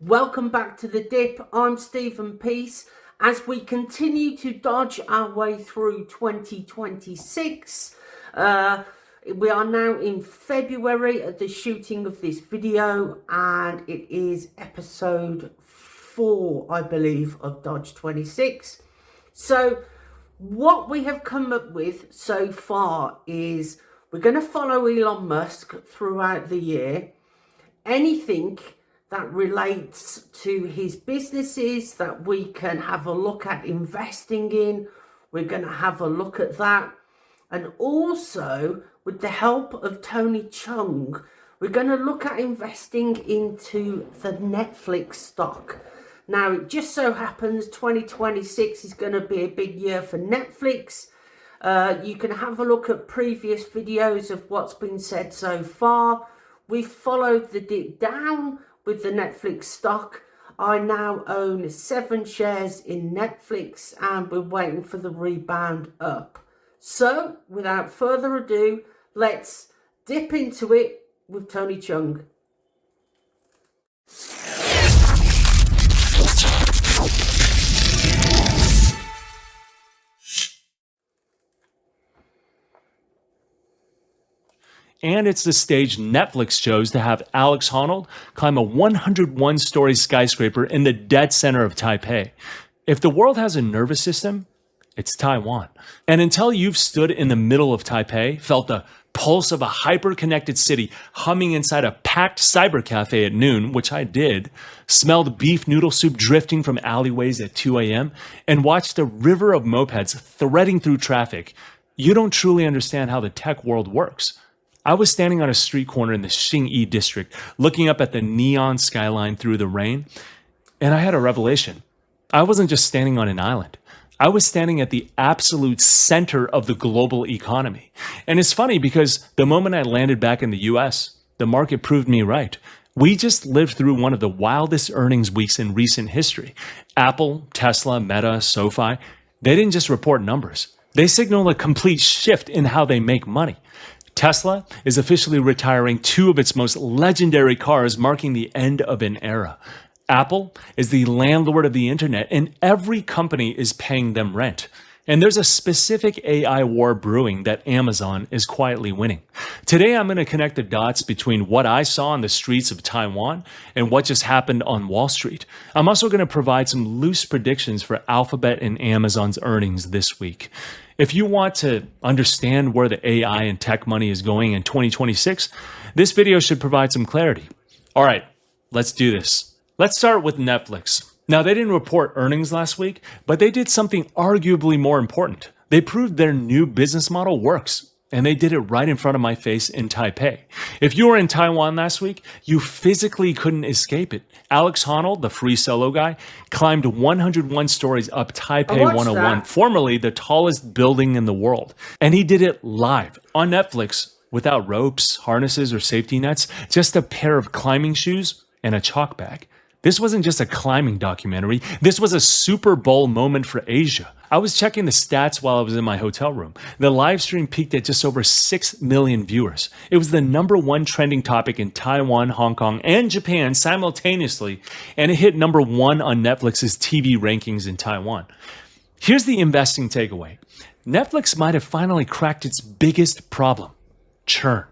Welcome back to The Dip. I'm Stephen Peace. As we continue to dodge our way through 2026, we are now in February at the shooting of this video, and it is episode 4, I believe, of Dodge 26. So what we have come up with so far is we're going to follow Elon Musk throughout the year. Anything that relates to his businesses that we can have a look at investing in, we're going to have a look at that. And also, with the help of Tony Chung, we're going to look at investing into the Netflix stock. Now, it just so happens 2026 is going to be a big year for Netflix. You can have a look at previous videos of what's been said so far. We've followed the dip down with the Netflix stock. I now own 7 shares in Netflix and we're waiting for the rebound up. So, without further ado, let's dip into it with Tony Chung. And it's the stage Netflix chose to have Alex Honnold climb a 101-story skyscraper in the dead center of Taipei. If the world has a nervous system, it's Taiwan. And until you've stood in the middle of Taipei, felt the pulse of a hyper-connected city humming inside a packed cyber cafe at noon, which I did, smelled beef noodle soup drifting from alleyways at 2 a.m., and watched a river of mopeds threading through traffic, you don't truly understand how the tech world works. I was standing on a street corner in the Xingyi district, looking up at the neon skyline through the rain, and I had a revelation. I wasn't just standing on an island. I was standing at the absolute center of the global economy. And it's funny because the moment I landed back in the US, the market proved me right. We just lived through one of the wildest earnings weeks in recent history. Apple, Tesla, Meta, SoFi, they didn't just report numbers. They signal a complete shift in how they make money. Tesla is officially retiring 2 of its most legendary cars, marking the end of an era. Apple is the landlord of the internet, and every company is paying them rent. And there's a specific AI war brewing that Amazon is quietly winning. Today, I'm going to connect the dots between what I saw on the streets of Taiwan and what just happened on Wall Street. I'm also going to provide some loose predictions for Alphabet and Amazon's earnings this week. If you want to understand where the AI and tech money is going in 2026, this video should provide some clarity. All right, let's do this. Let's start with Netflix. Now, they didn't report earnings last week, but they did something arguably more important. They proved their new business model works, and they did it right in front of my face in Taipei. If you were in Taiwan last week, you physically couldn't escape it. Alex Honnold, the free solo guy, climbed 101 stories up Taipei 101, formerly the tallest building in the world. And he did it live on Netflix without ropes, harnesses, or safety nets, just a pair of climbing shoes and a chalk bag. This wasn't just a climbing documentary. This was a Super Bowl moment for Asia. I was checking the stats while I was in my hotel room. The live stream peaked at just over 6 million viewers. It was the #1 trending topic in Taiwan, Hong Kong, and Japan simultaneously, and it hit #1 on Netflix's TV rankings in Taiwan. Here's the investing takeaway. Netflix might have finally cracked its biggest problem: churn.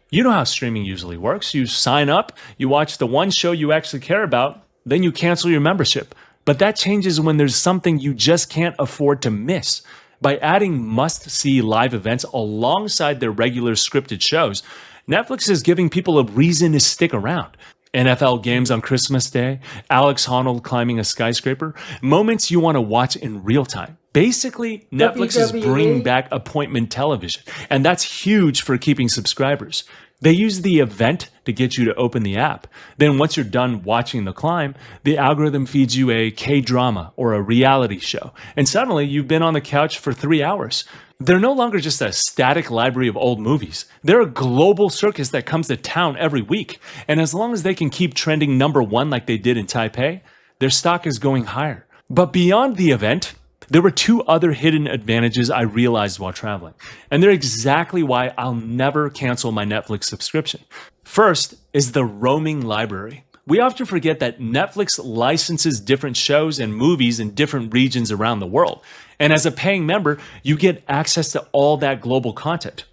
You know how streaming usually works. You sign up, you watch the one show you actually care about, then you cancel your membership. But that changes when there's something you just can't afford to miss. By adding must-see live events alongside their regular scripted shows, Netflix is giving people a reason to stick around. NFL games on Christmas Day, Alex Honnold climbing a skyscraper, moments you want to watch in real time. Basically, Netflix is bringing back appointment television, and that's huge for keeping subscribers. They use the event to get you to open the app. Then once you're done watching the climb, the algorithm feeds you a K-drama or a reality show, and suddenly you've been on the couch for 3 hours. They're no longer just a static library of old movies. They're a global circus that comes to town every week, and as long as they can keep trending #1 like they did in Taipei, their stock is going higher. But beyond the event, there were 2 other hidden advantages I realized while traveling, and they're exactly why I'll never cancel my Netflix subscription. First is the roaming library. We often forget that Netflix licenses different shows and movies in different regions around the world. And as a paying member, you get access to all that global content.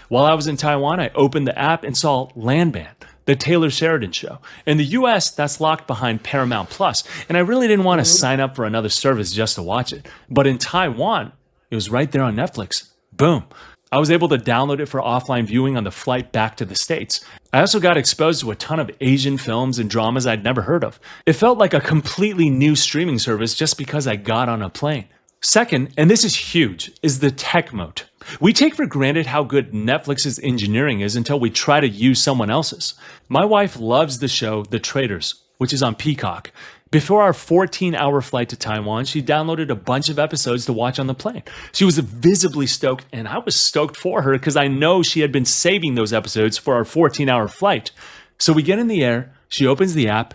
While I was in Taiwan, I opened the app and saw Landman, the Taylor Sheridan Show. In the US, that's locked behind Paramount Plus, and I really didn't want to sign up for another service just to watch it. But in Taiwan, it was right there on Netflix. Boom. I was able to download it for offline viewing on the flight back to the States. I also got exposed to a ton of Asian films and dramas I'd never heard of. It felt like a completely new streaming service just because I got on a plane. Second, and this is huge, is the tech moat. We take for granted how good Netflix's engineering is until we try to use someone else's. My wife loves the show The Traitors, which is on Peacock. Before our 14-hour flight to Taiwan, she downloaded a bunch of episodes to watch on the plane. She was visibly stoked, and I was stoked for her because I know she had been saving those episodes for our 14-hour flight. So we get in the air, she opens the app,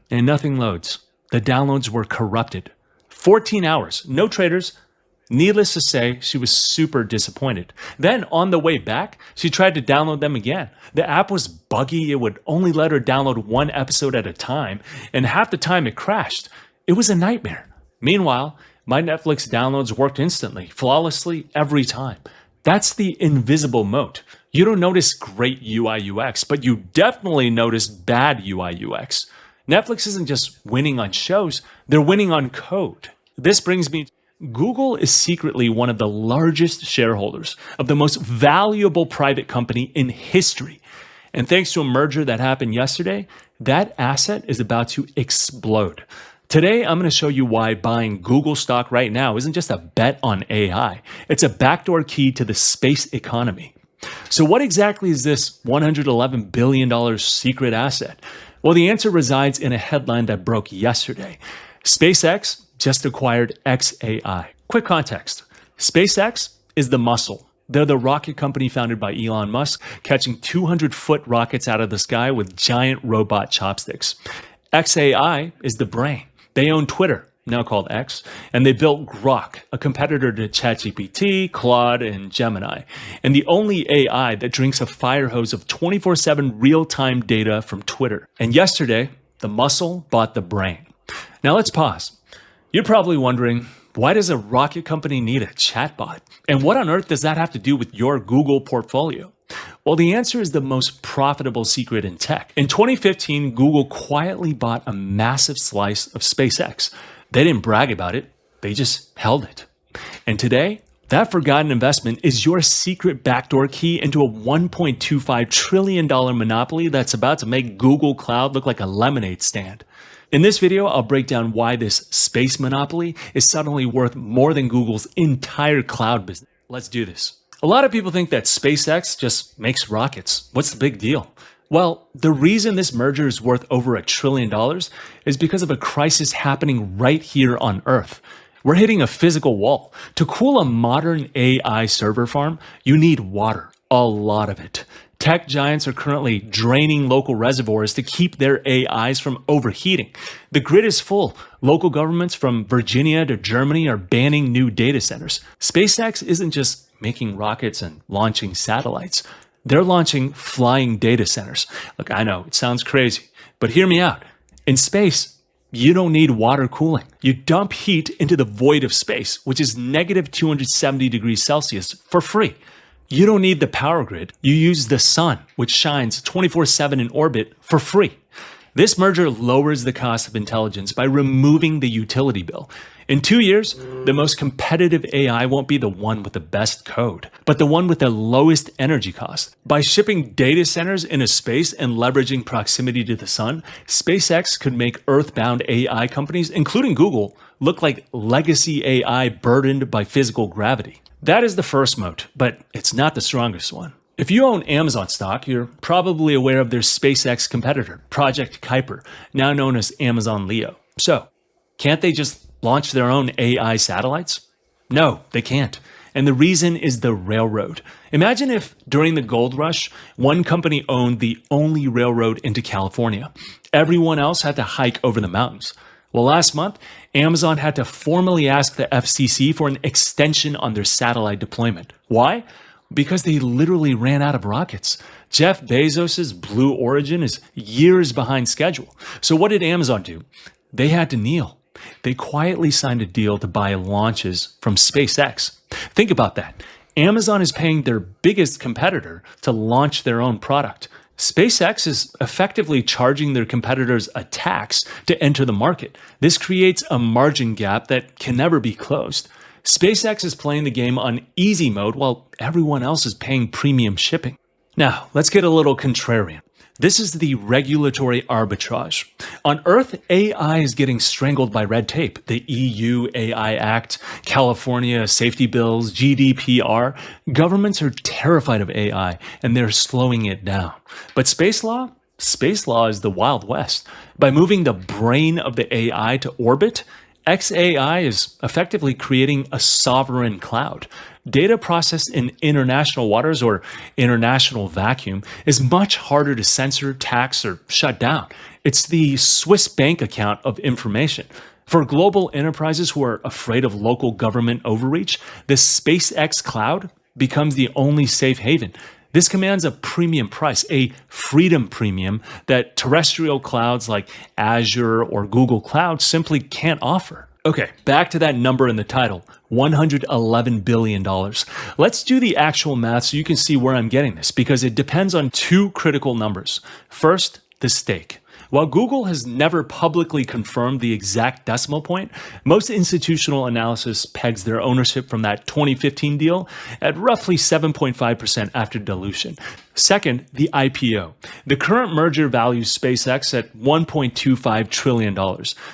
and nothing loads. The downloads were corrupted. 14 hours, no traders. Needless to say, she was super disappointed. Then, on the way back, she tried to download them again. The app was buggy, it would only let her download one episode at a time, and half the time it crashed. It was a nightmare. Meanwhile, my Netflix downloads worked instantly, flawlessly, every time. That's the invisible moat. You don't notice great UI UX, but you definitely notice bad UI UX. Netflix isn't just winning on shows, they're winning on code. This brings me Google is secretly one of the largest shareholders of the most valuable private company in history. And thanks to a merger that happened yesterday, that asset is about to explode. Today, I'm going to show you why buying Google stock right now isn't just a bet on AI. It's a backdoor key to the space economy. So what exactly is this $111 billion secret asset? Well, the answer resides in a headline that broke yesterday. SpaceX just acquired xAI. Quick context. SpaceX is the muscle. They're the rocket company founded by Elon Musk, catching 200-foot rockets out of the sky with giant robot chopsticks. xAI is the brain. They own Twitter, now called X, and they built Grok, a competitor to ChatGPT, Claude, and Gemini, and the only AI that drinks a fire hose of 24/7 real-time data from Twitter. And yesterday, the muscle bought the brain. Now let's pause. You're probably wondering, why does a rocket company need a chatbot? And what on earth does that have to do with your Google portfolio? Well, the answer is the most profitable secret in tech. In 2015, Google quietly bought a massive slice of SpaceX. They didn't brag about it, they just held it. And today, that forgotten investment is your secret backdoor key into a $1.25 trillion monopoly that's about to make Google Cloud look like a lemonade stand. In this video, I'll break down why this space monopoly is suddenly worth more than Google's entire cloud business. Let's do this. A lot of people think that SpaceX just makes rockets. What's the big deal? Well, the reason this merger is worth over $1 trillion is because of a crisis happening right here on Earth. We're hitting a physical wall. To cool a modern AI server farm, you need water, a lot of it. Tech giants are currently draining local reservoirs to keep their AIs from overheating. The grid is full. Local governments from Virginia to Germany are banning new data centers. SpaceX isn't just making rockets and launching satellites. They're launching flying data centers. Look, I know it sounds crazy, but hear me out. In space, you don't need water cooling. You dump heat into the void of space, which is negative 270 degrees Celsius, for free. You don't need the power grid. You use the sun, which shines 24/7 in orbit, for free. This merger lowers the cost of intelligence by removing the utility bill. In 2 years, the most competitive AI won't be the one with the best code, but the one with the lowest energy cost. By shipping data centers into space and leveraging proximity to the sun, SpaceX could make earthbound AI companies, including Google, look like legacy AI burdened by physical gravity. That is the first moat, but it's not the strongest one. If you own Amazon stock, you're probably aware of their SpaceX competitor, Project Kuiper, now known as Amazon Leo. So, can't they just launch their own AI satellites? No, they can't. And the reason is the railroad. Imagine if, during the gold rush, one company owned the only railroad into California. Everyone else had to hike over the mountains. Well, last month, Amazon had to formally ask the FCC for an extension on their satellite deployment. Why? Because they literally ran out of rockets. Jeff Bezos' Blue Origin is years behind schedule. So what did Amazon do? They had to kneel. They quietly signed a deal to buy launches from SpaceX. Think about that. Amazon is paying their biggest competitor to launch their own product. SpaceX is effectively charging their competitors a tax to enter the market. This creates a margin gap that can never be closed. SpaceX is playing the game on easy mode while everyone else is paying premium shipping. Now, let's get a little contrarian. This is the regulatory arbitrage. On Earth, AI is getting strangled by red tape. The EU AI Act, California safety bills, GDPR. Governments are terrified of AI and they're slowing it down. But space law? Space law is the Wild West. By moving the brain of the AI to orbit, XAI is effectively creating a sovereign cloud. Data processed in international waters or international vacuum is much harder to censor, tax, or shut down. It's the Swiss bank account of information. For global enterprises who are afraid of local government overreach, the SpaceX cloud becomes the only safe haven. This commands a premium price, a freedom premium that terrestrial clouds like Azure or Google Cloud simply can't offer. Okay, back to that number in the title, $111 billion. Let's do the actual math so you can see where I'm getting this, because it depends on two critical numbers. First, the stake. While Google has never publicly confirmed the exact decimal point, most institutional analysis pegs their ownership from that 2015 deal at roughly 7.5% after dilution. Second, the IPO. The current merger values SpaceX at $1.25 trillion,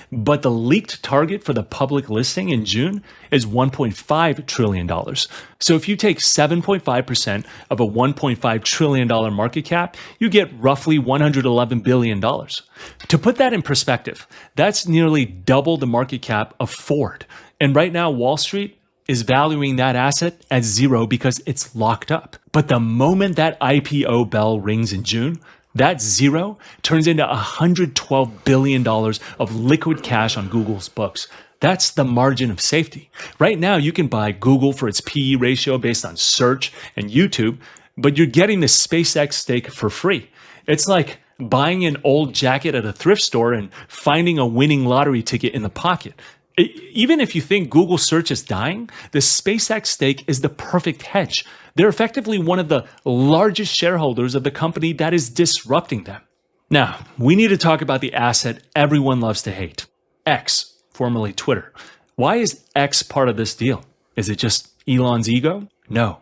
but the leaked target for the public listing in June is $1.5 trillion. So if you take 7.5% of a $1.5 trillion market cap, you get roughly $111 billion. To put that in perspective, that's nearly double the market cap of Ford. And right now, Wall Street is valuing that asset at zero because it's locked up. But the moment that IPO bell rings in June, that zero turns into $112 billion of liquid cash on Google's books. That's the margin of safety. Right now, you can buy Google for its PE ratio based on search and YouTube, but you're getting the SpaceX stake for free. It's like buying an old jacket at a thrift store and finding a winning lottery ticket in the pocket. Even if you think Google search is dying, the SpaceX stake is the perfect hedge. They're effectively one of the largest shareholders of the company that is disrupting them. Now, we need to talk about the asset everyone loves to hate. X, formerly Twitter. Why is X part of this deal? Is it just Elon's ego? No.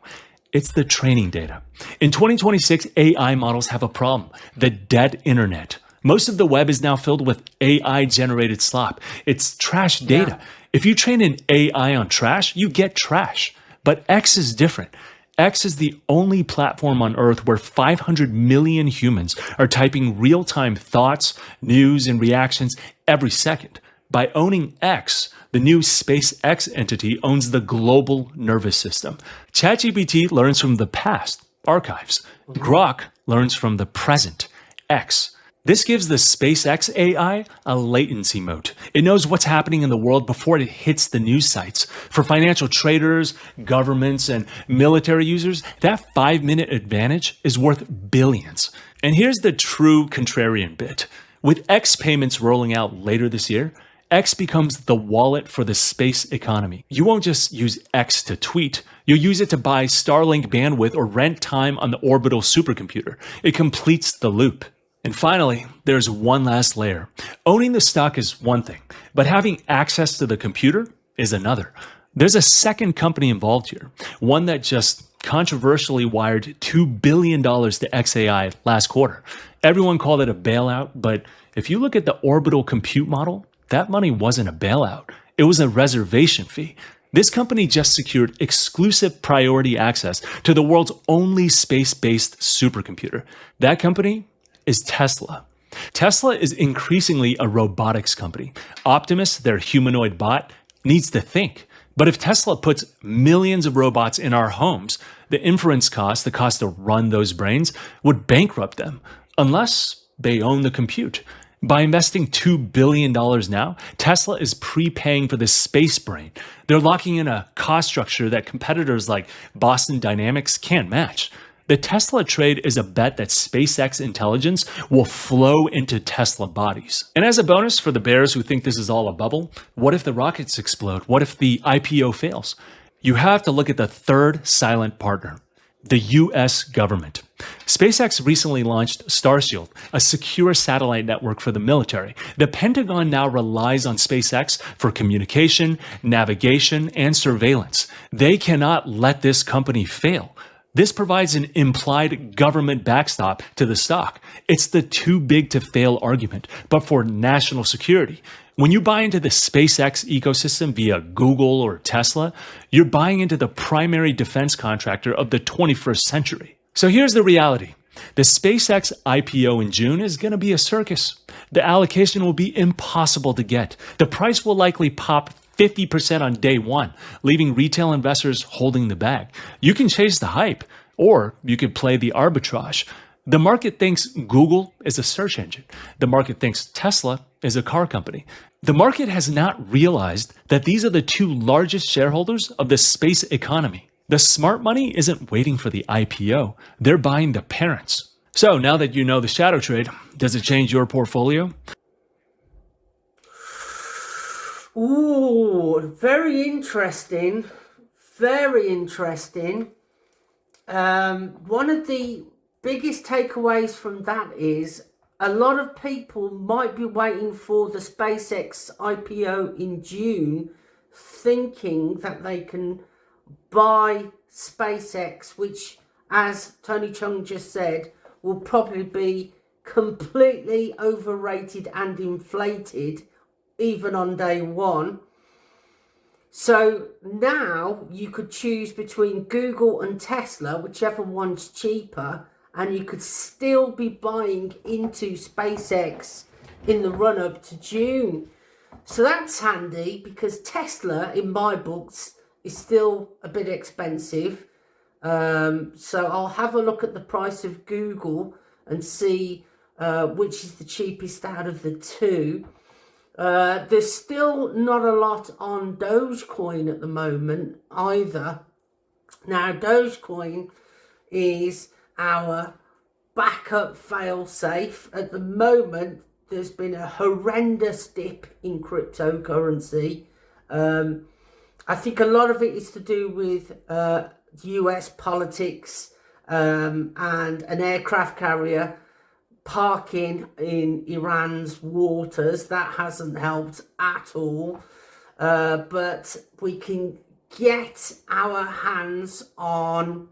It's the training data. In 2026, AI models have a problem. The dead internet. Most of the web is now filled with AI-generated slop. It's trash data. If you train an AI on trash, you get trash. But X is different. X is the only platform on Earth where 500 million humans are typing real-time thoughts, news, and reactions every second. By owning X, the new SpaceX entity owns the global nervous system. ChatGPT learns from the past, archives. Grok learns from the present, X. This gives the SpaceX AI a latency moat. It knows what's happening in the world before it hits the news sites. For financial traders, governments, and military users, that 5-minute advantage is worth billions. And here's the true contrarian bit. With X payments rolling out later this year, X becomes the wallet for the space economy. You won't just use X to tweet. You'll use it to buy Starlink bandwidth or rent time on the orbital supercomputer. It completes the loop. And finally, there's one last layer. Owning the stock is one thing, but having access to the computer is another. There's a second company involved here, one that just controversially wired $2 billion to XAI last quarter. Everyone called it a bailout, but if you look at the orbital compute model, that money wasn't a bailout. It was a reservation fee. This company just secured exclusive priority access to the world's only space-based supercomputer. That company is Tesla. Tesla is increasingly a robotics company. Optimus, their humanoid bot, needs to think. But if Tesla puts millions of robots in our homes, the inference cost, the cost to run those brains, would bankrupt them, unless they own the compute. By investing $2 billion now, Tesla is prepaying for the space brain. They're locking in a cost structure that competitors like Boston Dynamics can't match. The Tesla trade is a bet that SpaceX intelligence will flow into Tesla bodies. And as a bonus for the bears who think this is all a bubble, what if the rockets explode? What if the IPO fails? You have to look at the third silent partner, the US government. SpaceX recently launched Starshield, a secure satellite network for the military. The Pentagon now relies on SpaceX for communication, navigation, and surveillance. They cannot let this company fail. This provides an implied government backstop to the stock. It's the too big to fail argument, but for national security. When you buy into the SpaceX ecosystem via Google or Tesla, you're buying into the primary defense contractor of the 21st century. So here's the reality. The SpaceX IPO in June is going to be a circus. The allocation will be impossible to get. The price will likely pop 50% on day one, leaving retail investors holding the bag. You can chase the hype, or you could play the arbitrage. The market thinks Google is a search engine. The market thinks Tesla is a car company. The market has not realized that these are the two largest shareholders of the space economy. The smart money isn't waiting for the IPO. They're buying the parents. So now that you know the shadow trade, does it change your portfolio? Ooh, very interesting. Very interesting. One of the biggest takeaways from that is a lot of people might be waiting for the SpaceX IPO in June, thinking that they can buy SpaceX, which, as Tony Chung just said, will probably be completely overrated and inflated even on day one. So now you could choose between Google and Tesla, whichever one's cheaper, and you could still be buying into SpaceX in the run-up to June. So that's handy, because Tesla, in my books, is still a bit expensive. So I'll have a look at the price of Google and see which is the cheapest out of the two. There's still not a lot on Doge Coin at the moment either. Now, Doge Coin is our backup fail-safe. At the moment, there's been a horrendous dip in cryptocurrency. I think a lot of it is to do with US politics and an aircraft carrier parking in Iran's waters. That hasn't helped at all. But we can get our hands on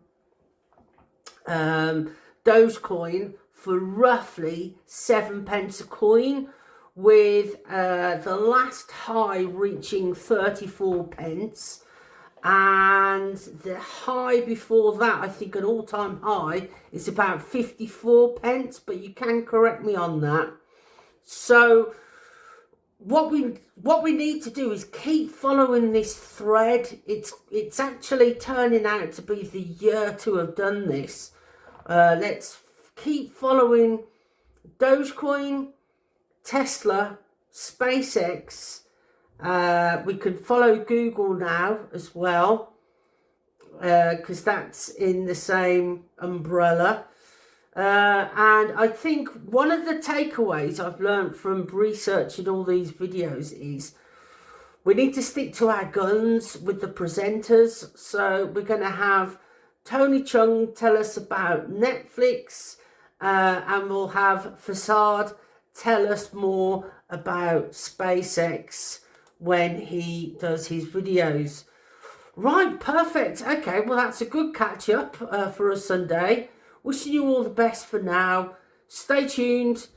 Dogecoin for roughly 7 pence a coin, with the last high reaching 34 pence. And the high before that, I think an all-time high, is about 54 pence, but you can correct me on that. So what we need to do is keep following this thread. It's actually turning out to be the year to have done this. Let's keep following Dogecoin, Tesla, SpaceX. We can follow Google now as well, because that's in the same umbrella. And I think one of the takeaways I've learned from researching all these videos is we need to stick to our guns with the presenters. So we're going to have Tony Chung tell us about Netflix, and we'll have Facade tell us more about SpaceX when he does his videos. Right, perfect. Okay, well, that's a good catch up for a Sunday. Wishing you all the best for now. Stay tuned.